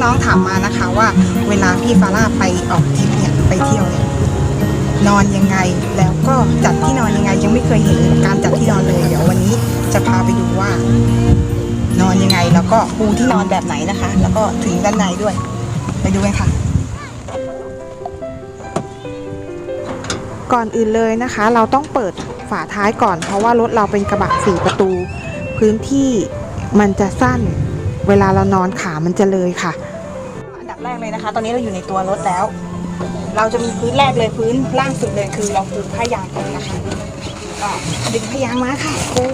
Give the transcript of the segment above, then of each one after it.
น้องๆถามมานะคะว่าเวลาพี่ฟาร่าไปออกทริปเนี่ยไปเที่ยวเนี่ยนอนยังไงแล้วก็จัดที่นอนยังไงยังไม่เคยเห็นการจัดที่นอนเลยเดี๋ยววันนี้จะพาไปดูว่านอนยังไงแล้วก็ปูที่นอนแบบไหนนะคะแล้วก็ถึงด้านในด้วยไปดูกันค่ะก่อนอื่นเลยนะคะเราต้องเปิดฝาท้ายก่อนเพราะว่ารถเราเป็นกระบะ4ประตูพื้นที่มันจะสั้นเวลาเรานอนขามันจะเลยค่ะอันดับแรกเลยนะคะตอนนี้เราอยู่ในตัวรถแล้วเราจะมีพื้นแรกเลยพื้นล่างสุดเลยคือเราปูผ้ายางก่อนนะคะก็ดึงผ้ายางมาค่ะปู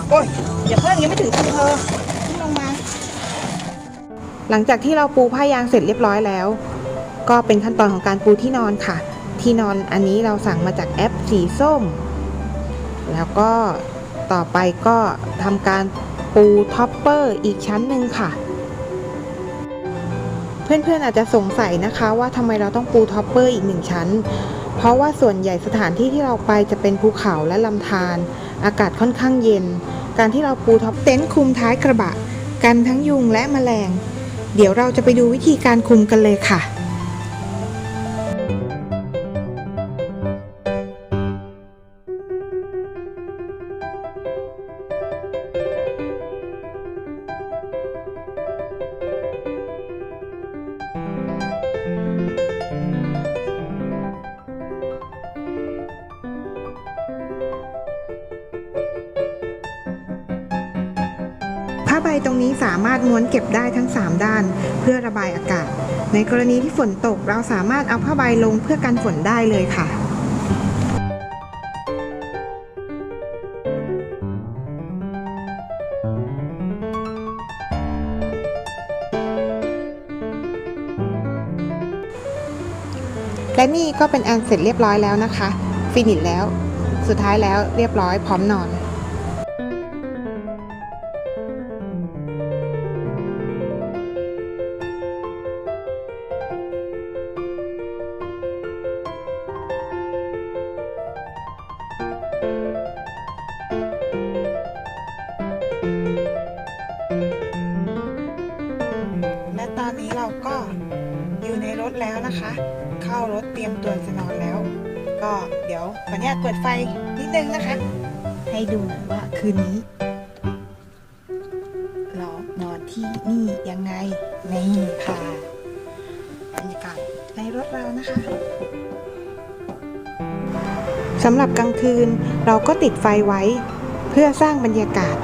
โอ้ยอย่าเพิ่งยังไม่ถึงเธอขึ้นลงมาหลังจากที่เราปูผ้ายางเสร็จเรียบร้อยแล้วก็เป็นขั้นตอนของการปูที่นอนค่ะที่นอนอันนี้เราสั่งมาจากแอปสีส้มแล้วก็ต่อไปก็ทำการปูท็อปเปอร์อีกชั้นหนึ่งค่ะเพื่อนๆอาจจะสงสัยนะคะว่าทำไมเราต้องปูท็อปเปอร์อีก1ชั้นเพราะว่าส่วนใหญ่สถานที่ที่เราไปจะเป็นภูเขาและลำธารอากาศค่อนข้างเย็นการที่เราปูท็อปเต็นท์คลุมท้ายกระบะกันทั้งยุงและแมลงเดี๋ยวเราจะไปดูวิธีการคลุมกันเลยค่ะผ้าใบตรงนี้สามารถม้วนเก็บได้ทั้ง3ด้านเพื่อระบายอากาศในกรณีที่ฝนตกเราสามารถเอาผ้าใบลงเพื่อกันฝนได้เลยค่ะและนี่ก็เป็นอันเสร็จเรียบร้อยแล้วนะคะฟินิชแล้วสุดท้ายแล้วเรียบร้อยพร้อมนอนและตอนนี้เราก็อยู่ในรถแล้วนะคะเข้ารถเตรียมตัวจะนอนแล้วก็เดี๋ยวขออนุญาตเปิดไฟนิดนึงนะคะให้ดูว่าคืนนี้เรานอนที่นี่ยังไงนี่ค่ะบรรยากาศในรถเรานะคะสำหรับกลางคืนเราก็ติดไฟไว้เพื่อสร้างบรรยากาศ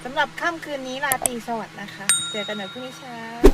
สำหรับค่ำคืนนี้ราตรีสวัสดิ์นะคะเจอกันใหม่พรุ่งนี้เช้า